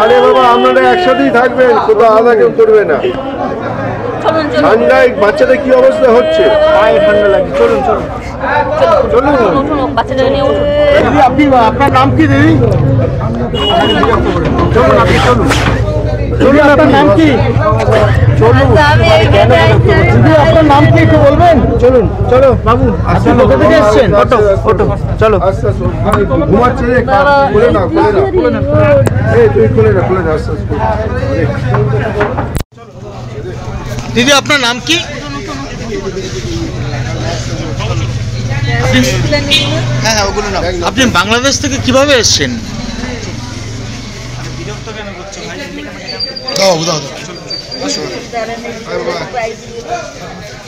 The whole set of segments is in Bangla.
আরে বাবা আপনারা একসাথেই থাকবেন, কোথাও আলাদা কেউ করবে না। ঠান্ডায় বাচ্চাদের কি অবস্থা হচ্ছে? ঠান্ডা লাগছে। চলুন চলুন চলুন বাচ্চাদের নিয়ে উঠুন। আপনি আপনার নাম কি দিদি? চলুন আপনি চলুন চলুন। আপনার নাম কি? চলুন দিদি আপনার নাম কি একটু বলবেন? চলুন চলো বাবু। আপনি কোথা থেকে এসেছেন? অটো অটো চলো। আস্তে আস্তে ঘুমাচ্ছে রে, খুলে না খুলে না খুলে না। এই তুই খুলে না খুলে না আস্তে আস্তে। দিদি আপনার নাম কি? হ্যাঁ ওগুলো না। আপনি বাংলাদেশ থেকে কিভাবে এসেছেন?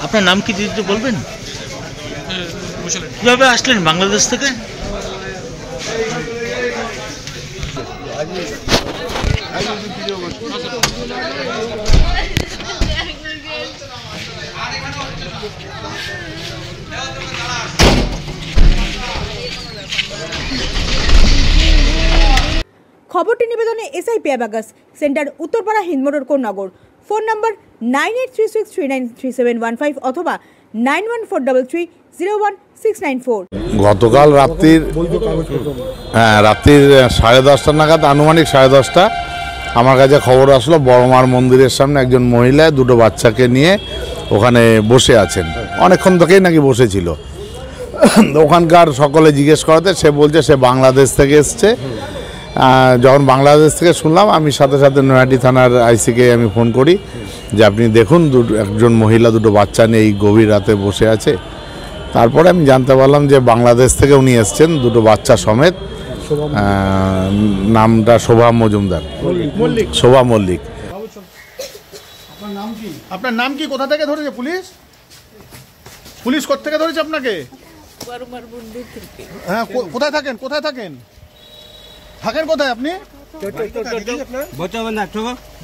আপনার নাম কি দিদি বলবেন? কিভাবে আসলেন বাংলাদেশ থেকে? খবরটি নিবেদনে এসআই পেয়াবাগাস centre, Uttarpara, Hindmotor, Konnagar. Phone number 9836393715 অথবা 9143301694। গতকাল রাত্রির 10:30 নাগাদ, আনুমানিক 10:30 আমার কাছে খবর আসলো বড়মার মন্দিরের সামনে একজন মহিলা দুটো বাচ্চাকে নিয়ে ওখানে বসে আছেন। অনেকক্ষণ থেকেই নাকি বসেছিল। ওখানকার সকলে জিজ্ঞেস করাতে সে বলছে সে বাংলাদেশ থেকে এসছে। যখন বাংলাদেশ থেকে শুনলাম, আমি সাথে সাথে নৈহাটি থানার আইসিকে আমি ফোন করি যে আপনি দেখুন একজন মহিলা দুটো বাচ্চা নিয়ে এই গভীর রাতে বসে আছে। তারপরে আমি জানতে পারলাম যে বাংলাদেশ থেকে উনি এসছেন দুটো বাচ্চা সমেত। নামটা শোভা মজুমদার, শোভা মল্লিক। আপনার নাম কি? কোথা থেকে ধরেছে পুলিশ? পুলিশ কোথা থেকে ধরেছে আপনাকে? হ্যাঁ কোথায় থাকেন? কোথায় থাকেন? থাকেন কোথায় আপনি?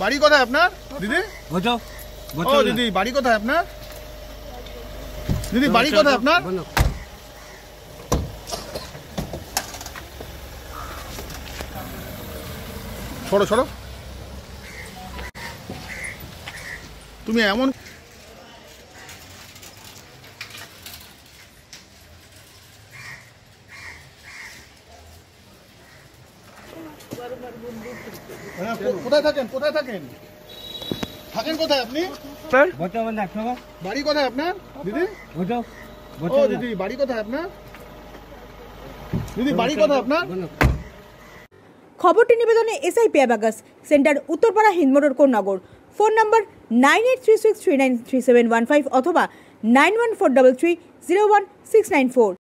বাড়ি কোথায় আপনার দিদি? ও দিদি বাড়ি কোথায় আপনার? দিদি বাড়ি কোথায় আপনার? সরো সরো। তুমি এমন কোথায় থাকেন? কোথায় থাকেন? থাকেন কোথায় আপনি? বাড়ি কোথায় আপনার দিদি? ও দিদি বাড়ি কোথায় আপনার? দিদি বাড়ি কোথায় আপনার? খবরটি নিবেদনে এসআই পেয়াবাগাস centre, Uttarpara, Hindmotor, Konnagar. Phone number 9836393715 অথবা 9143301694।